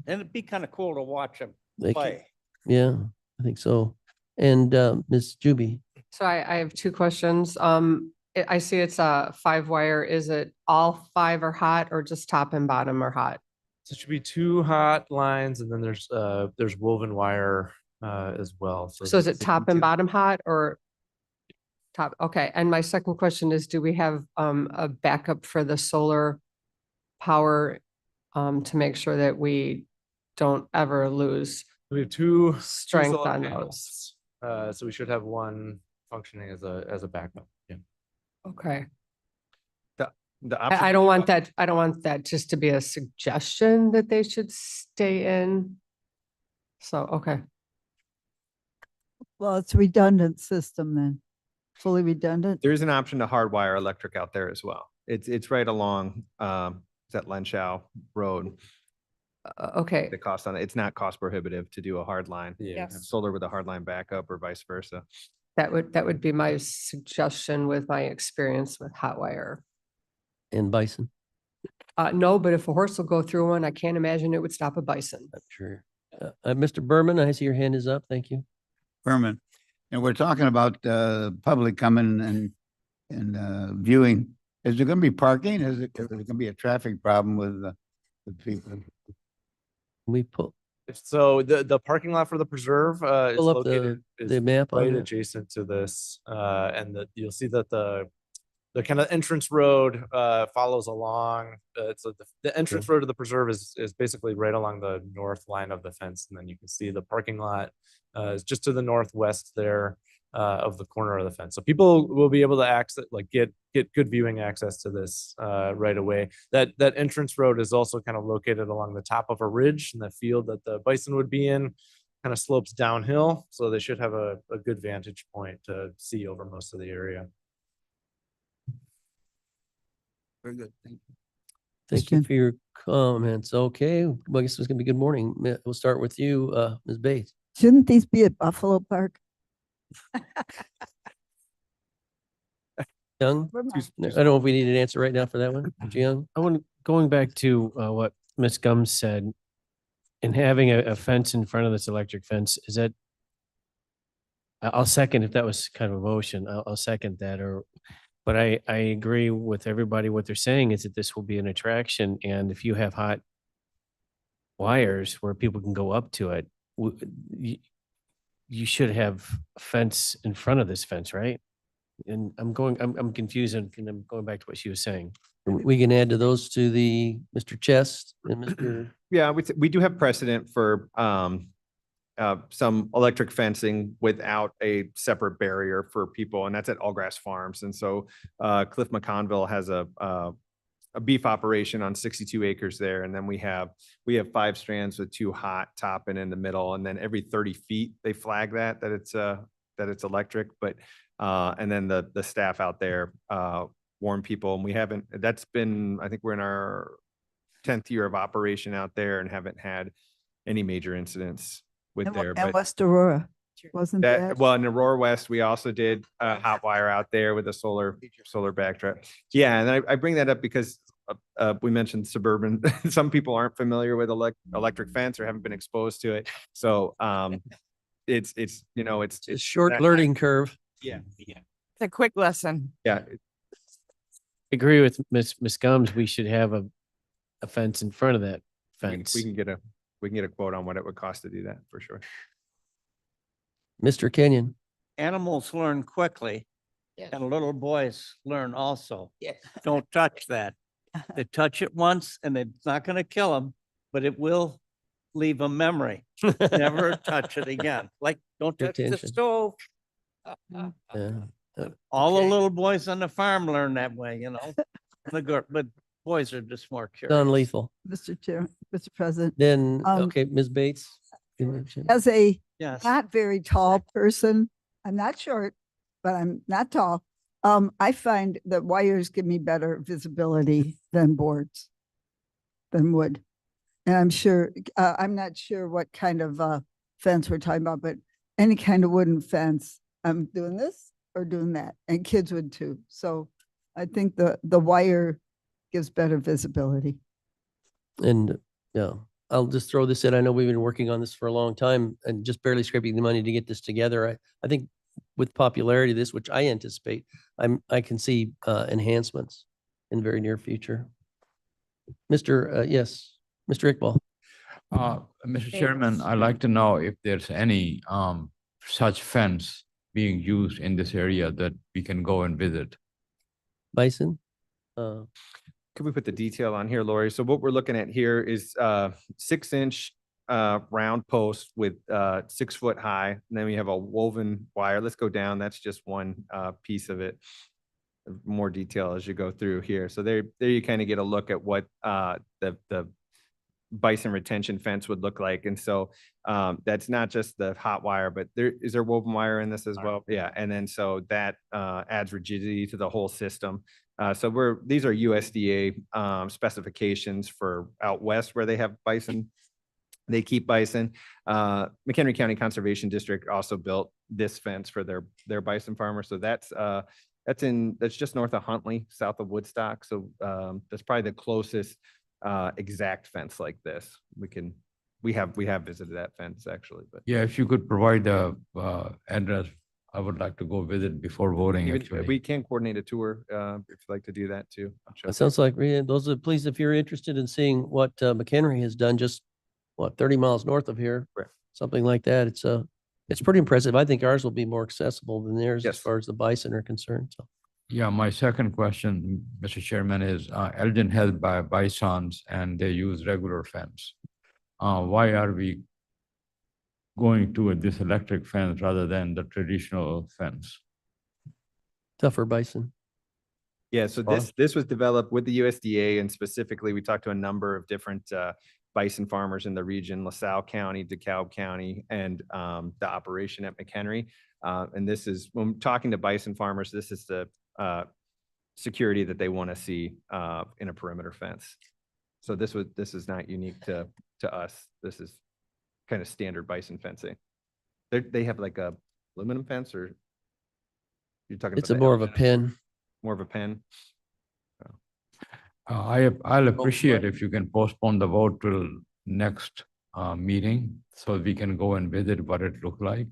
And it'd be kind of cool to watch them Thank you. play. Yeah, I think so. And Ms. Juby? So I have two questions. I see it's a 5-wire. Is it all 5 are hot or just top and bottom are hot? So it should be 2 hot lines and then there's woven wire as well. So is it top and 62. bottom hot or top? Okay. And my second question is, do we have a backup for the solar power to make sure that we don't ever lose We have two strength solar on those? panels. So we should have one functioning as a backup. Yeah. Okay. The I don't want that, I don't want that just to be a suggestion that they should stay in. So, okay. Well, it's a redundant system then, fully redundant. There is an option to hardwire electric out there as well. It's right along, that Lenschow Road. Okay. The cost on it, it's not cost prohibitive to do a hard line. Yeah. Have solar with a hard line backup or vice versa. That would be my suggestion with my experience with hot wire. And bison, No, but if a horse will go through one, I can't imagine it would stop a bison. I'm sure. Mr. Berman, I see your hand is up. Thank you. Berman, and we're talking about public coming and viewing. Is there going to be parking? Is it going to be a traffic problem with people? We pull So the parking lot for the preserve is pull up located the map on right it. adjacent to this. And you'll see that the kind of entrance road follows along. So the entrance road to the preserve is basically right along the north line of the fence. And then you can see the parking lot is just to the northwest there of the corner of the fence. So people will be able to access, like get good viewing access to this right away. That entrance road is also kind of located along the top of a ridge, and the field that the bison would be in kind of slopes downhill. So they should have a good vantage point to see over most of the area. Very good. Thank you. Thank you for your comments. Okay, well, I guess it's gonna be good morning. We'll start with you, Ms. Bates. Shouldn't these be at Buffalo Park? Young? I don't know if we need an answer right now for that one. Mr. Young? I want, going back to what Ms. Gums said, and having a fence in front of this electric fence, is that, I'll second if that was kind of a motion, I'll second that, but I agree with everybody. What they're saying is that this will be an attraction, and if you have hot wires where people can go up to it, you should have a fence in front of this fence, right? And I'm confused, and I'm going back to what she was saying. We can add to those to the Mr. Chest and Mr. Yeah, we do have precedent for some electric fencing without a separate barrier for people, and that's at Allgrass Farms. And so Cliff McConville has a beef operation on 62 acres there, and then we have 5 strands with 2 hot top and in the middle, and then every 30 feet they flag that it's electric. But and then the staff out there warn people, and we haven't. That's been, I think we're in our 10th year of operation out there and haven't had any major incidents with there. And But West Aurora, wasn't that, that? well, in Aurora West, we also did a hot wire out there with a solar backdrop. Yeah, and I bring that up because we mentioned suburban. Some people aren't familiar with electric fence or haven't been exposed to it. So it's It's short learning curve. Yeah. It's a quick lesson. Yeah. Agree with Ms. Gums, we should have a fence in front of that We fence. can get a quote on what it would cost to do that for sure. Mr. Kenyon? Animals learn quickly. Yes. And little boys learn also. Yes. Don't touch that. They touch it once and it's not going to kill them, but it will leave a memory. Never touch it again. Like, don't Good touch the attention. stove. Yeah. All Okay. the little boys on the farm learn that way, you know. But boys are just more curious. Non-lethal. Mr. Chair, Mr. President, Then, Um, okay, Ms. Bates? you mentioned- as a Yes. not very tall person, I'm not short, but I'm not tall. I find that wires give me better visibility than boards, than wood. And I'm sure, I'm not sure what kind of fence we're talking about, but any kind of wooden fence, I'm doing this or doing that, and kids would too. So I think the wire gives better visibility. And, yeah, I'll just throw this in. I know we've been working on this for a long time and just barely scraping the money to get this together. I think with popularity of this, which I anticipate, I can see enhancements in the very near future. Yes, Mr. Iqbal. Mr. Chairman, I'd like to know if there's any such fence being used in this area that we can go and visit. Bison? Could we put the detail on here, Lori? So what we're looking at here is 6-inch round post with 6 foot high. And then we have a woven wire. Let's go down. That's just one piece of it. More detail as you go through here. So there you kind of get a look at what the bison retention fence would look like. And so that's not just the hot wire, but is there woven wire in this as well? Yeah. And then so that adds rigidity to the whole system. So these are USDA specifications for out west where they have bison. They keep bison. McHenry County Conservation District also built this fence for their bison farmers. So that's just north of Huntley, south of Woodstock. So that's probably the closest exact fence like this. We have visited that fence actually, but Yeah, if you could provide the address, I would like to go visit before voting. we can coordinate a tour if you'd like to do that too. It sounds like, those are, please, if you're interested in seeing what McHenry has done, just 30 miles north of here, something like that. It's pretty impressive. I think ours will be more accessible than theirs as far as the bison are concerned. So. Yeah, my second question, Mr. Chairman, is Elgin held by bisons and they use regular fence. Why are we going to this electric fence rather than the traditional fence? Tougher bison. Yeah, so this was developed with the USDA, and specifically we talked to a number of different bison farmers in the region, LaSalle County, DeKalb County, and the operation at McHenry. And this is, when talking to bison farmers, this is the security that they want to see in a perimeter fence. So this is not unique to us. This is kind of standard bison fencing. They have like a aluminum fence, or you're talking it's about more of a pin. More of a pin. I'll appreciate if you can postpone the vote till next meeting so we can go and visit what it looked like.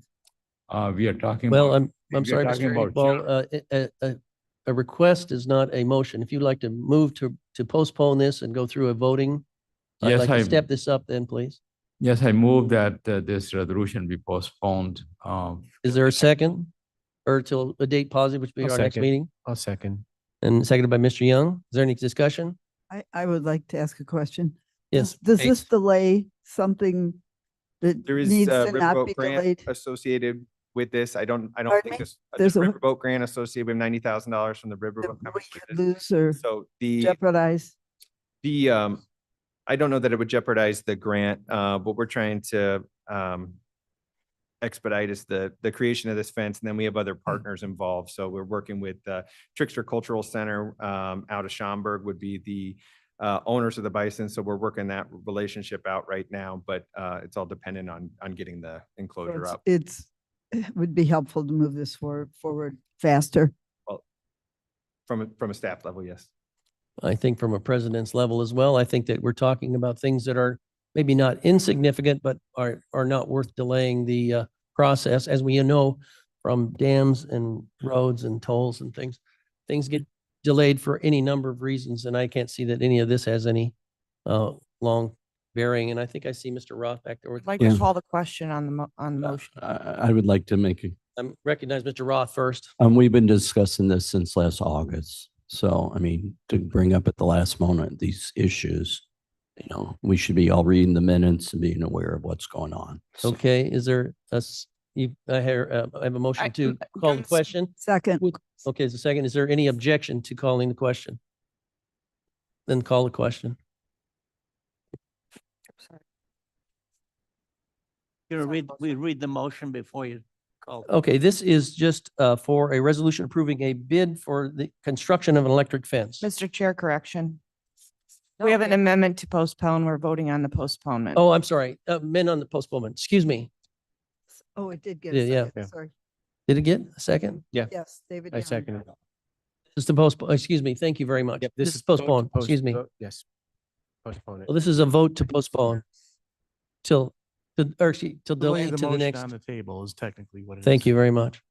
We are talking. Well, about, I'm sorry, Mr. Iqbal, a request is not a motion. If you'd like to move to postpone this and go through a voting, I'd Yes, like to step this up then, please. Yes, I move that this resolution be postponed. Is there a second? Or till a date positive, which will be I'll our next second. meeting? I'll second. And seconded by Mr. Young. Is there any discussion? I would like to ask a question. Yes. Does this delay something that There is needs a to not be riverboat grant delayed? associated with this. I don't Pardon think me? there's There's a a- riverboat grant associated with $90,000 from the riverboat. We company. could lose or So jeopardize? I don't know that it would jeopardize the grant. What we're trying to expedite is the creation of this fence, and then we have other partners involved. So we're working with Trickster Cultural Center out of Schaumburg would be the owners of the bison. So we're working that relationship out right now, but it's all dependent on getting the enclosure up. It would be helpful to move this forward faster. Well, from a staff level, yes. I think from a president's level as well, I think that we're talking about things that are maybe not insignificant, but are not worth delaying the process. As we know from dams and roads and tolls and things get delayed for any number of reasons. And I can't see that any of this has any long bearing. And I think I see Mr. Roth back there. I'd like to call the question on the motion. I would like to make, Recognize Mr. Roth first. we've been discussing this since last August. So, I mean, to bring up at the last moment, these issues, we should be all reading the minutes and being aware of what's going on. So, Okay, is there I have a motion to call the question? Second. Okay, is a second. Is there any objection to calling the question? Then call the question. We read the motion before you call. Okay, this is just for a resolution approving a bid for the construction of an electric fence. Mr. Chair, correction. We have an amendment to postpone. We're voting on the postponement. Oh, I'm sorry. Men on the postponement. Excuse me. Oh, it did get Yeah, a yeah. second, sorry. Did it get a second? Yeah. Yes, David. I Young. second it. This is to postpone, excuse me. Thank you very much. Yep, This is vote to postponed, excuse me. Yes. Postpone it. Well, this is a vote to postpone till The way delay the to the motion next. on the table is technically what it is. Thank you very much.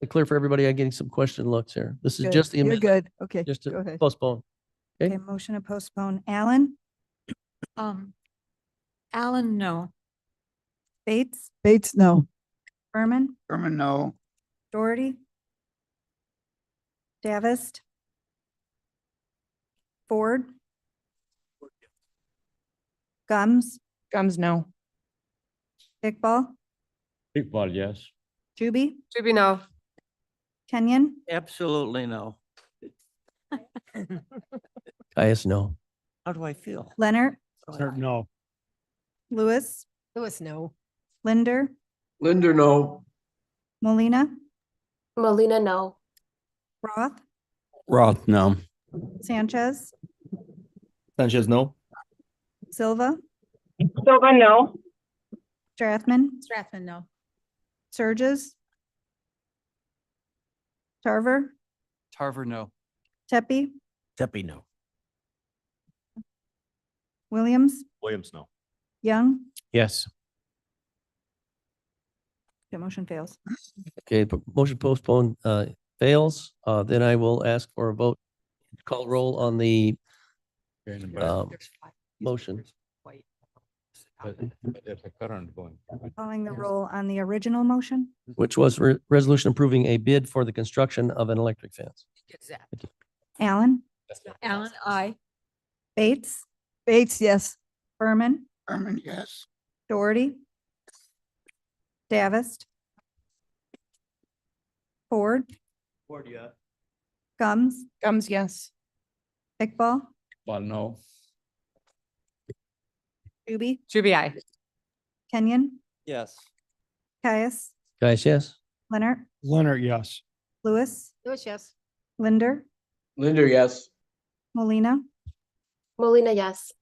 Clear for everybody? I'm getting some question looks here. This is Good. just the You're amendment, good. Okay, just go to ahead. postpone. Okay. Okay, motion to postpone. Allen, Alan, no. Bates, Bates, no. Berman, Berman, no. Doherty, Davist, Ford, Gums, Gums, no. Iqbal, Iqbal, yes. Juby, Juby, no. Kenyon, Absolutely no. Caius, no. How do I feel? Leonard, No. Lewis, Lewis, no. Linder, Linder, no. Molina, Molina, no. Roth, Roth, no. Sanchez, Sanchez, no. Silva, Silva, no. Strathman, Strathman, no. Surges, Tarver, Tarver, no. Tepe, Tepe, no. Williams, Williams, no. Young. Yes. The motion fails. Okay, motion postponed fails. Then I will ask for a vote. Call roll on the motion. There's a current going. Calling the roll on the original motion. Which was resolution approving a bid for the construction of an electric fence. Allen, Alan, I. Bates, Bates, yes. Berman, Berman, yes. Doherty, Davist, Ford, Ford, yeah. Gums, Gums, yes. Iqbal, Iqbal, no. Juby, Juby, I. Kenyon, Yes. Caius, Guys, yes. Leonard, Leonard, yes. Lewis, Lewis, yes. Linder, Linder, yes. Molina, Molina, yes.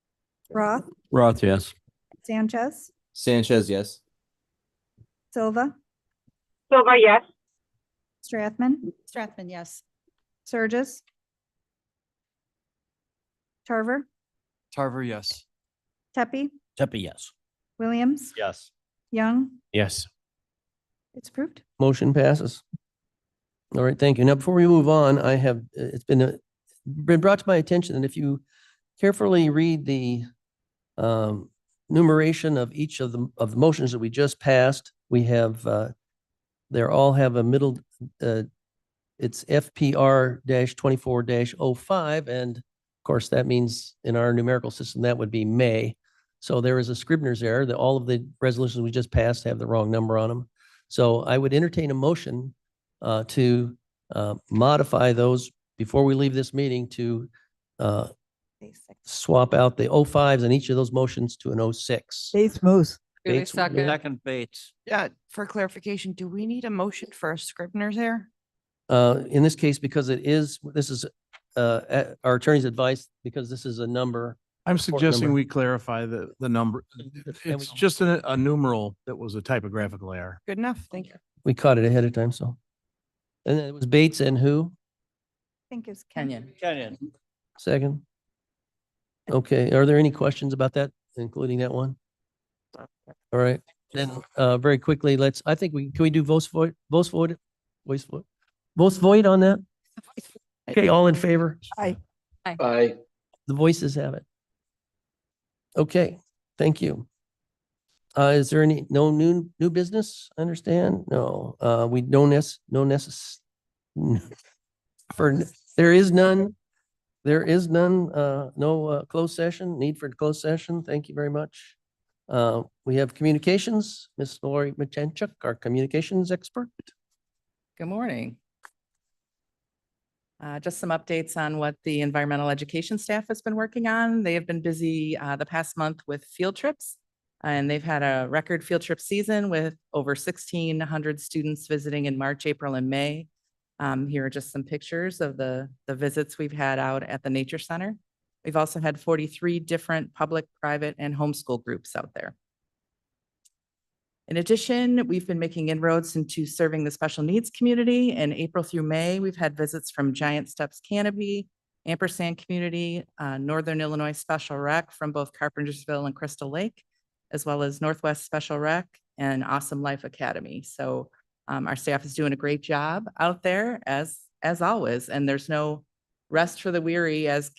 Roth, Roth, yes. Sanchez, Sanchez, yes. Silva, Silva, yes. Strathman, Strathman, yes. Surges, Tarver, Tarver, yes. Tepe, Tepe, yes. Williams, Yes. Young. Yes. It's approved. Motion passes. All right, thank you. Now, before we move on, I have, it's been brought to my attention that if you carefully read the numeration of each of the motions that we just passed, we have, they all have a middle, it's FPR 24-05, and of course, that means in our numerical system, that would be May. So there is a Scribner's error that all of the resolutions we just passed have the wrong number on them. So I would entertain a motion to modify those before we leave this meeting to swap out the 05s on each of those motions to an 06. Bates moves. Juby, Bates, second. Second Bates. Yeah, for clarification, do we need a motion for a Scribner's error? In this case, because this is our attorney's advice, because this is a number. I'm Report suggesting number. we clarify the number. It's just a numeral that was a typographical error. Good enough, thank you. We caught it ahead of time, so. And then it was Bates and who? I think it's Kenyon. Kenyon. Second. Okay, are there any questions about that, including that one? All right, then, very quickly, I think can we do votes void on that? Okay, all in favor? Aye. Aye. The voices have it. Okay, thank you. Is there no new business? I understand. No, we don't there is none. No closed session, need for closed session. Thank you very much. We have communications, Ms. Lori Machenchuk, our communications expert. Good morning. Just some updates on what the environmental education staff has been working on. They have been busy the past month with field trips, and they've had a record field trip season with over 1,600 students visiting in March, April, and May. Here are just some pictures of the visits we've had out at the Nature Center. We've also had 43 different public, private, and homeschool groups out there. In addition, we've been making inroads into serving the special needs community. In April through May, we've had visits from Giant Steps Canopy, Ampersand Community, Northern Illinois Special Rec from both Carpentersville and Crystal Lake, as well as Northwest Special Rec and Awesome Life Academy. So Our staff is doing a great job out there as always, and there's no rest for the weary as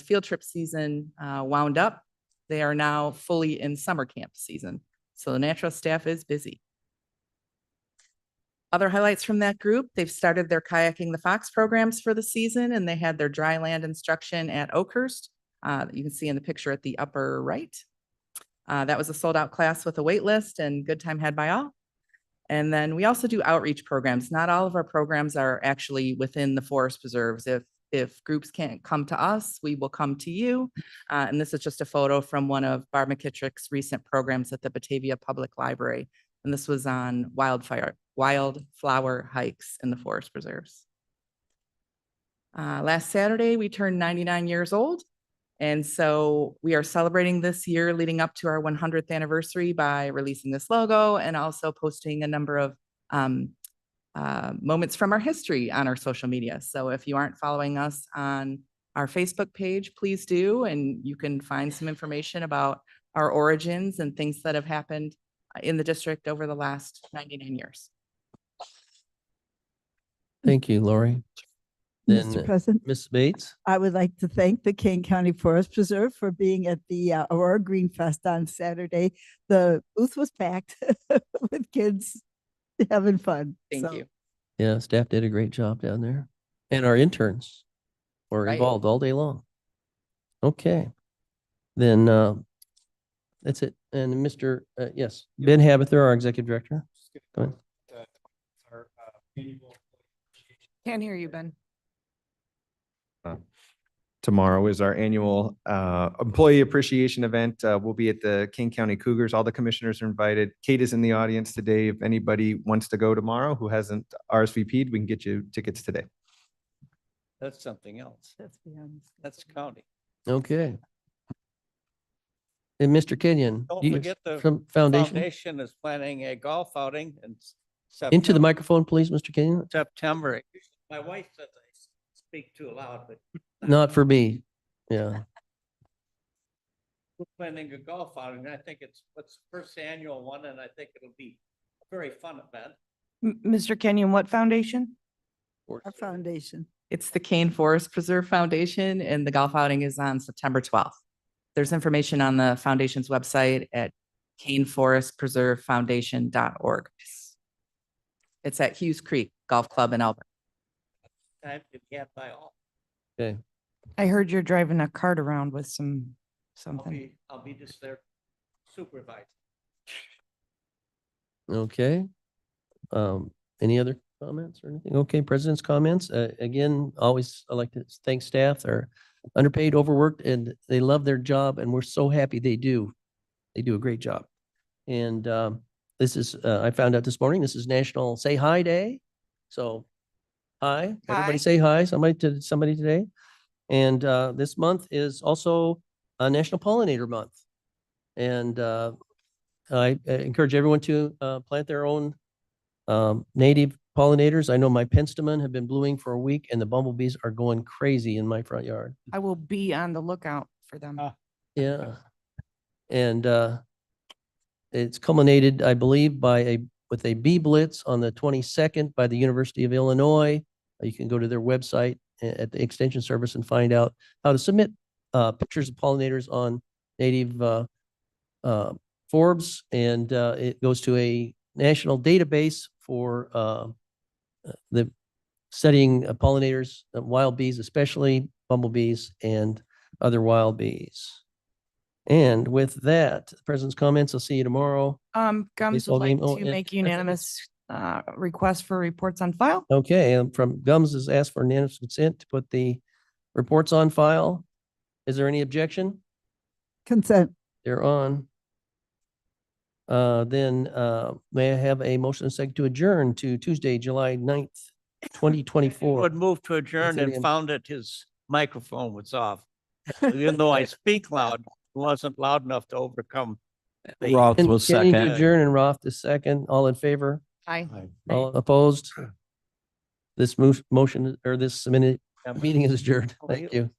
field trip season wound up. They are now fully in summer camp season. So the natural staff is busy. Other highlights from that group, they've started their Kayaking the Fox programs for the season, and they had their dry land instruction at Oakhurst. You can see in the picture at the upper right. That was a sold out class with a wait list and good time had by all. And then we also do outreach programs. Not all of our programs are actually within the forest preserves. If groups can't come to us, we will come to you. And this is just a photo from one of Barb McKittrick's recent programs at the Batavia Public Library. And this was on wildflower hikes in the forest preserves. Last Saturday, we turned 99 years old. And so we are celebrating this year leading up to our 100th anniversary by releasing this logo and also posting a number of moments from our history on our social media. So if you aren't following us on our Facebook page, please do. And you can find some information about our origins and things that have happened in the district over the last 99 years. Thank you, Lori. Then Mr. President, Ms. Bates. I would like to thank the Kane County Forest Preserve for being at the Aurora Green Fest on Saturday. The booth was packed with kids having fun. Thank you. Yeah, staff did a great job down there. And our interns were Right. involved all day long. Okay. Then that's it. And Mr. Yes, Ben Habither, our executive director. Go ahead. Can't hear you, Ben. Tomorrow is our annual employee appreciation event. We'll be at the King County Cougars. All the commissioners are invited. Kate is in the audience today. If anybody wants to go tomorrow who hasn't RSVP'd, we can get you tickets today. That's something else. That's county. Okay. And Mr. Kenyon. Don't you- forget the from Foundation. Foundation is planning a golf outing in Into the September. microphone, please, Mr. Kenyon. September. My wife says I speak too loud, but Not for me. Yeah. we're planning a golf outing. I think it's what's the first annual one, and I think it'll be a very fun event. Mr. Kenyon, what foundation? Our foundation. It's the Kane Forest Preserve Foundation, and the golf outing is on September 12th. There's information on the foundation's website at kaneforestpreservefoundation.org. It's at Hughes Creek Golf Club in Albert. Time to get by all. Okay. I heard you're driving a cart around with something. I'll be just there supervising. Okay. Any other comments or anything? Okay, president's comments. Again, always I like to thank staff. They're underpaid, overworked, and they love their job, and we're so happy they do. They do a great job. And this is, I found out this morning, this is National Say Hi Day. So hi, everybody say hi, somebody to somebody today. And this month is also a National Pollinator Month. And I encourage everyone to plant their own native pollinators. I know my penstemon have been blooming for a week and the bumblebees are going crazy in my front yard. I will be on the lookout for them. Yeah. And it's culminated, I believe, with a bee blitz on the 22nd by the University of Illinois. You can go to their website at the Extension Service and find out how to submit pictures of pollinators on native Forbes, and it goes to a national database for the studying pollinators, wild bees, especially bumblebees and other wild bees. And with that, the president's comments. I'll see you tomorrow. Gums Baseball would like game. Oh, to and- make unanimous request for reports on file. Okay, and from Gums has asked for unanimous consent to put the reports on file. Is there any objection? Consent. They're on. Then may I have a motion and second to adjourn to Tuesday, July 9th, 2024? Would move to adjourn That's it, and Ian. found that his microphone was off. Even though I speak loud, it wasn't loud enough to overcome. the- Roth And was Kenny to second. adjourn and Roth is second. All in favor? Aye. All opposed? This motion or this minute meeting is adjourned. Thank you.